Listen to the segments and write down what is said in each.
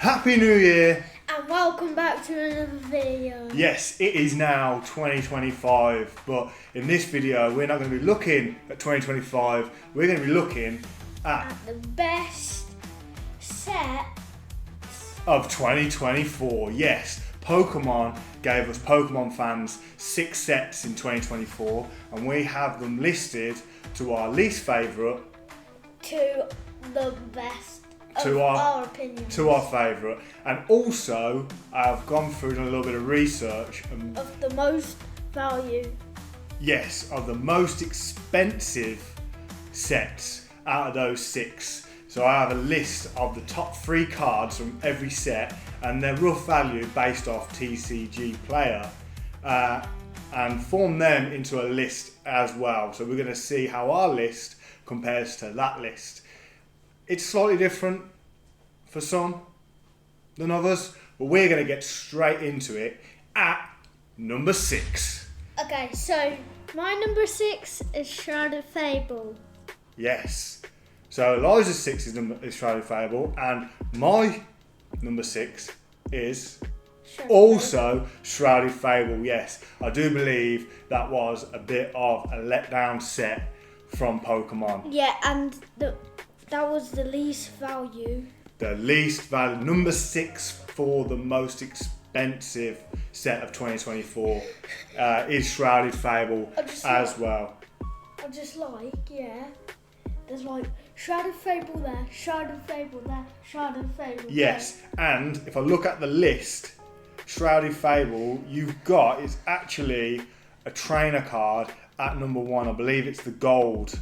Happy New Year! And welcome back to another video. Yes, it is now 2025, but in this video we're not going to be looking at 2025, we're going to be looking at the best set of 2024. Yes, Pokemon gave us Pokemon fans 6 sets in 2024, and we have them listed to our least favourite to the best. To our opinion. To our favourite. And also, I've gone through and a little bit of research. Of the most value. Yes, of the most expensive sets out of those 6. So I have a list of the top 3 cards from every set and their rough value based off TCG player. And form them into a list as well. So we're going to see how our list compares to that list. It's slightly different for some than others, but we're going to get straight into it at number 6. Okay, so my number 6 is Shrouded Fable. Yes. So Eliza's 6 is Shrouded Fable, and my number 6 is also Shrouded Fable. Yes, I do believe that was a bit of a letdown set from Pokemon. Yeah, and that was the least value. The least value, number 6 for the most expensive set of 2024 is Shrouded Fable as well. I just there's like Shrouded Fable there, Shrouded Fable there, Shrouded Fable there. Yes, and if I look at the list, Shrouded Fable, you've got is actually a trainer card at number 1. I believe it's the gold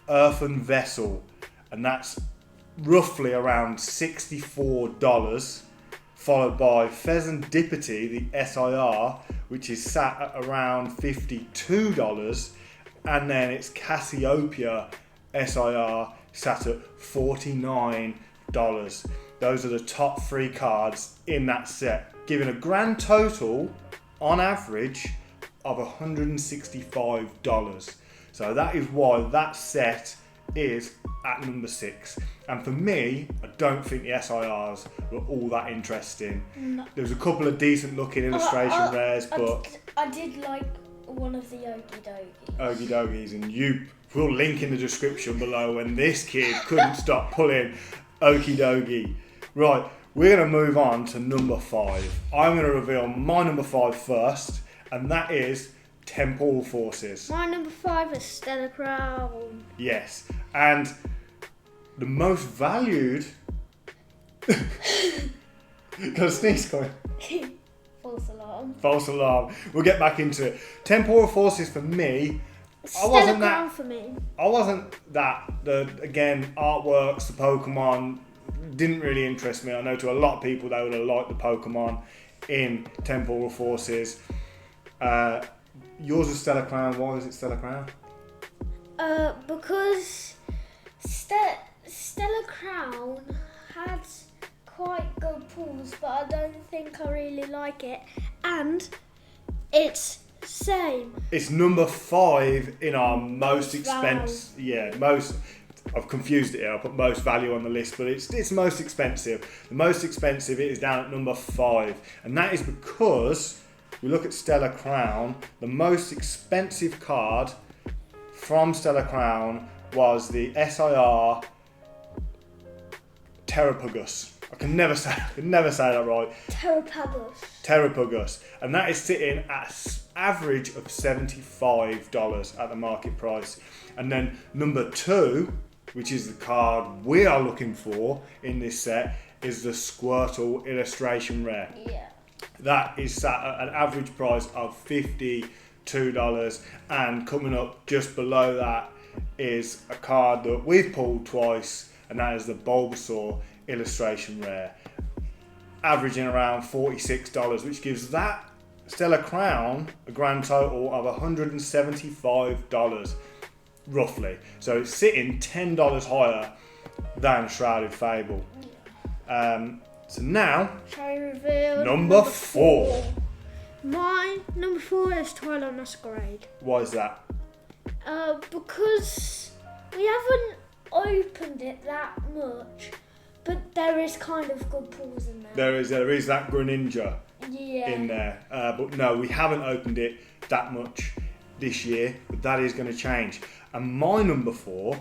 Earthen Vessel. And that's roughly around $64, followed by Pheasantipity, the SIR, which is sat at around $52, and then it's Cassiopeia SIR sat at $49. Those are the top 3 cards in that set, giving a grand total, on average, of $165. So that is why that set is at number 6. And for me, I don't think the SIRs were all that interesting. No. There was a couple of decent looking illustration rares, but I did like one of the Okie Dogies, and we'll link in the description below when this kid couldn't stop pulling Okie Dogie. Right, we're going to move on to number 5. I'm going to reveal my number 5 first, and that is Temporal Forces. My number 5 is Stellar Crown. Yes, and the most valued. Got a sneeze going. False alarm. False alarm. We'll get back into it. Temporal Forces for me. Stellar Crown for me. I wasn't that. Again, artworks, the Pokemon didn't really interest me. I know to a lot of people they would have liked the Pokemon in Temporal Forces. Yours was Stellar Crown. Why was it Stellar Crown? Because Stellar Crown had quite good pulls, but I don't think I really like it. And it's same. It's number 5 in our most expensive. Yeah, most. I've confused it here. I put most value on the list, but it's most expensive. The most expensive it is down at number 5, and that is because we look at Stellar Crown. The most expensive card from Stellar Crown was the SIR Terrapugus. I can never say that right. Terrapugus. And that is sitting at an average of $75 at the market price. And then number 2, which is the card we are looking for in this set, is the Squirtle illustration rare. Yeah. That is sat at an average price of $52, and coming up just below that is a card that we've pulled twice, and that is the Bulbasaur illustration rare, averaging around $46, which gives that Stellar Crown a grand total of $175 roughly. So it's sitting $10 higher than Shrouded Fable. So now, shall I reveal number 4? My number 4 is Twilight Masquerade. Why is that? Because we haven't opened it that much, But there is kind of good pulls in there. There is that Greninja Yeah. in there. But no, we haven't opened it that much this year, but that is going to change. And my number 4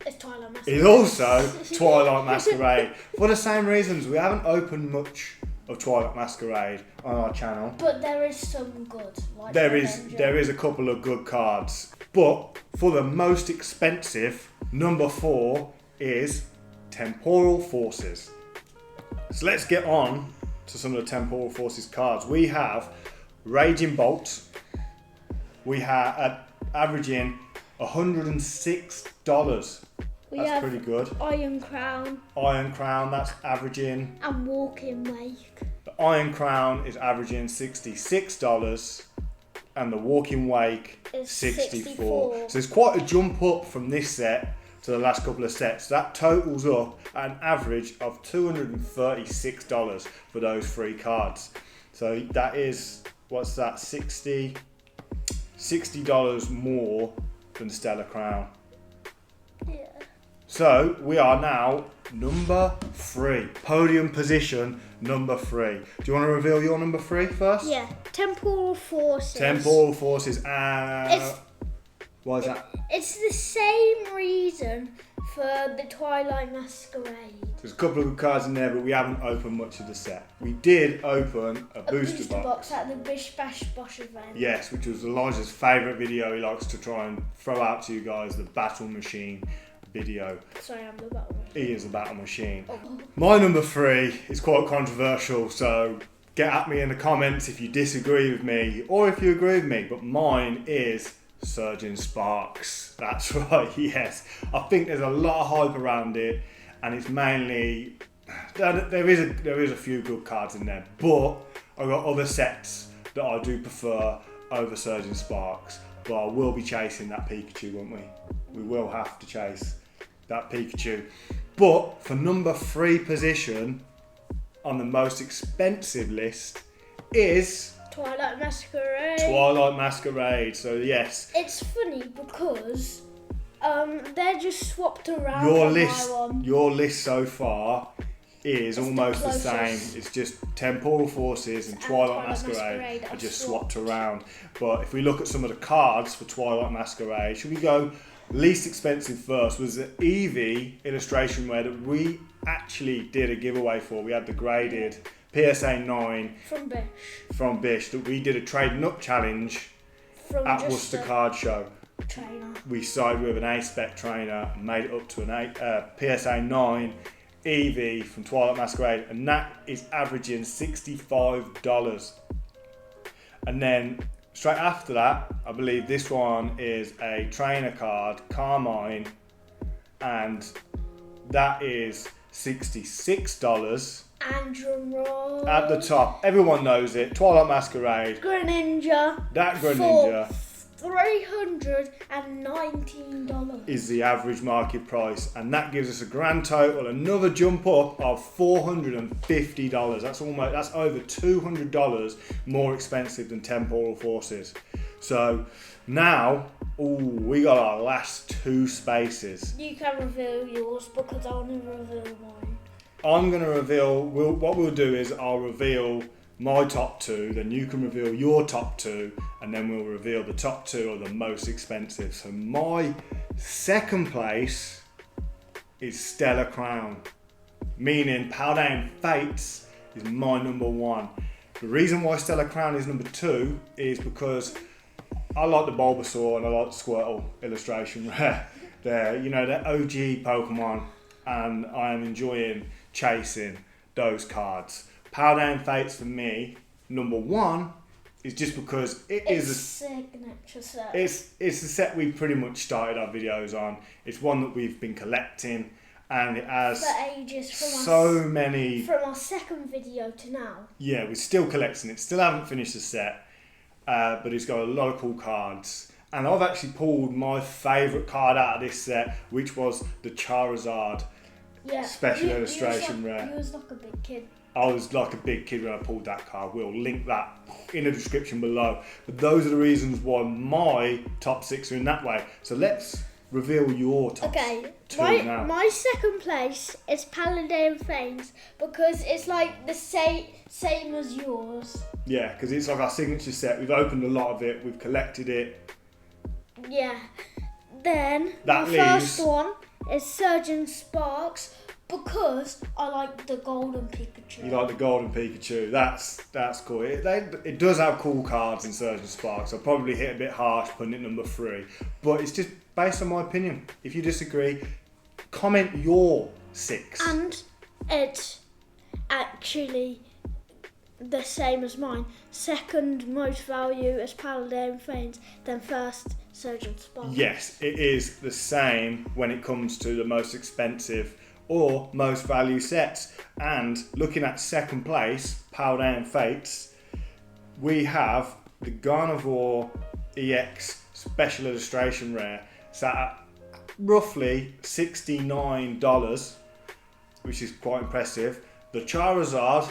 It's Twilight Masquerade. is also Twilight Masquerade. For the same reasons, we haven't opened much of Twilight Masquerade on our channel. But there is some good. Like There Avenger. is a couple of good cards. But for the most expensive, number 4 is Temporal Forces. So let's get on to some of the Temporal Forces cards. We have Raging Bolt. We have averaging $106. We That's have pretty good. Iron Crown Iron Crown, that's averaging. and Walking Wake. The Iron Crown is averaging $66, and the Walking Wake Is 64. 64. So it's quite a jump up from this set to the last couple of sets. That totals up at an average of $236 for those 3 cards. So that is, what's that, $60 more than Stellar Crown. Yeah. So we are now number 3, podium position number 3. Do you want to reveal your number 3 first? Yeah. Temporal Forces. Temporal Forces. Why is that? It's the same reason for the Twilight Masquerade. There's a couple of good cards in there, but we haven't opened much of the set. We did open a booster box. At the Bish Bash Bosh event. Yes, which was Elijah's favourite video. He likes to try and throw out to you guys the Battle Machine video. Sorry, I'm the battle. He is a battle machine. Oh. My number 3 is quite controversial, so get at me in the comments if you disagree with me or if you agree with me, but mine is Surging Sparks. That's right, yes. I think there's a lot of hype around it, and it's mainly, there is a few good cards in there, but I've got other sets that I do prefer over Surging Sparks, but I will be chasing that Pikachu, won't we? We will have to chase that Pikachu. But for number 3 position on the most expensive list is Twilight Masquerade. Twilight Masquerade. So yes, It's funny because they're just swapped around. your on list, my one. your list so far is the almost the same. closest. It's just Temporal Forces and Twilight Masquerade are just swapped around. But if we look at some of the cards for Twilight Masquerade, should we go least expensive first? Was the Eevee illustration rare that we actually did a giveaway for. We had the graded PSA 9 From Bish. from Bish that we did a trading up challenge From at just Worcester a Card Show. trainer. We sided with an A-spec trainer and made it up to an PSA 9 Eevee from Twilight Masquerade, and that is averaging $65. And then straight after that, I believe this one is a trainer card, Carmine, and that is $66. And drum roll. At the top, everyone knows it, Twilight Masquerade. Greninja. That Greninja For $319. is the average market price, and that gives us a grand total, another jump up of $450. That's over $200 more expensive than Temporal Forces. So now, we got our last 2 spaces. You can reveal yours because I want to reveal mine. I'm going to reveal, what we'll do is I'll reveal my top 2, then you can reveal your top 2, and then we'll reveal the top 2 are the most expensive. So my second place is Stellar Crown, meaning Paldean Fates is my number 1. The reason why Stellar Crown is number 2 is because I like the Bulbasaur and I like the Squirtle illustration rare. They're OG Pokemon, and I am enjoying chasing those cards. Paldean Fates for me, number 1, is just because It's a signature set. It's the set we pretty much started our videos on. It's one that we've been collecting, and it has for ages. From our second video to now. Yeah, we're still collecting it. Still haven't finished the set, but it's got a lot of cool cards. And I've actually pulled my favourite card out of this set, which was the Charizard special illustration rare. You was like a big kid. I was like a big kid when I pulled that card. We'll link that in the description below. But those are the reasons why my top 6 are in that way. So let's reveal your top Okay, two now. my second place is Paladin Fanes because it's like the same as yours. Yeah, because it's like our signature set. We've opened a lot of it. We've collected it. Yeah. Then That my leaves- first one is Surgeon Sparks because I like the golden Pikachu. You like the golden Pikachu. That's cool. It does have cool cards in Surgeon Sparks. I'll probably hit a bit harsh putting it number 3. But it's just based on my opinion. If you disagree, comment your 6. And it's actually the same as mine. Second most value is Paladin Fanes, then first Surgeon Sparks. Yes, it is the same when it comes to the most expensive or most value sets. And looking at second place, Paladin Fates, we have the Garnivore EX Special Illustration Rare, sat at roughly $69, which is quite impressive. The Charizard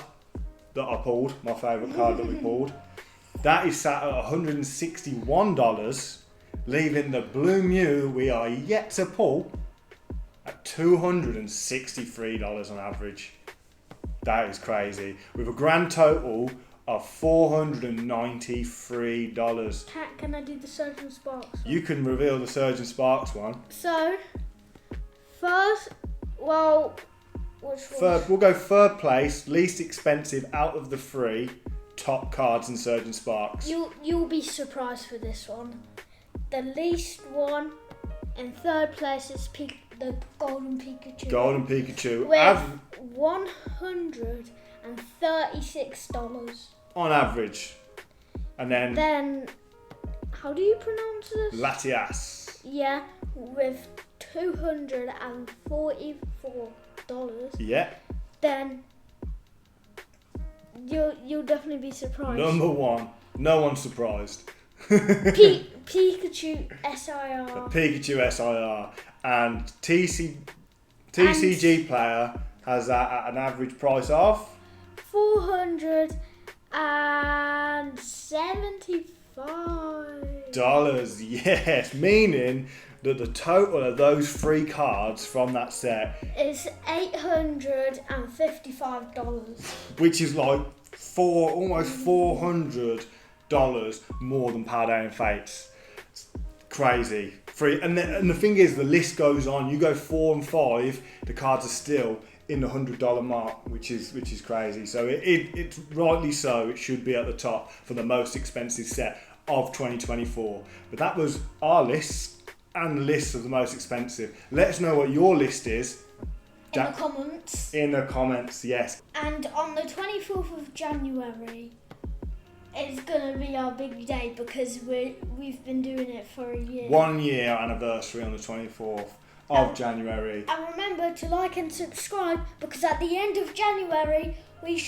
that I pulled, my favourite card that we pulled, that is sat at $161, leaving the Blue Mew we are yet to pull at $263 on average. That is crazy. With a grand total of $493. Can I do the Surgeon Sparks one? You can reveal the Surgeon Sparks one. So, first, well, which one? We'll go third place, least expensive out of the 3 top cards in Surgeon Sparks. You'll be surprised for this one. The least one in third place is the golden Pikachu. Golden Pikachu. With $136. On average. And Then, how do you pronounce this? Latias. Yeah, with $244. Yeah. Then you'll definitely be surprised. Number 1. No one's surprised. Pikachu SIR. Pikachu SIR. And TCG player has that at an average price of $475. Yes, meaning that the total of those 3 cards from that set Is $855. which is like almost $400 more than Paladin Fates. It's crazy. And the thing is, the list goes on. You go 4 and 5, the cards are still in the $100 mark, which is crazy. So it's rightly so. It should be at the top for the most expensive set of 2024. But that was our list and the list of the most expensive. Let us know what your list is. In the comments. In the comments, yes. And on the 24th of January, it's going to be our big day because we've been doing it for a year. 1 year anniversary on the 24th of January. And remember to like and subscribe because at the end of January, we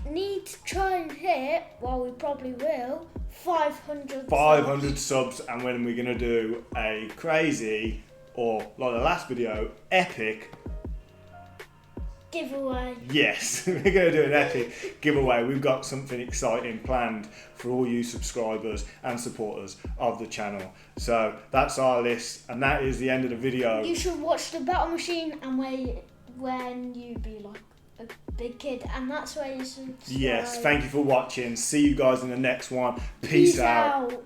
need to try and hit, well, we probably will, 500 subs, and when we're going to do a crazy, or like the last video, epic giveaway. Yes, we're going to do an epic giveaway. We've got something exciting planned for all you subscribers and supporters of the channel. So that's our list, and that is the end of the video. You should watch the battle machine and wait when you be like a big kid, and that's where you subscribe. Yes, thank you for watching. See you guys in the next one. Peace out.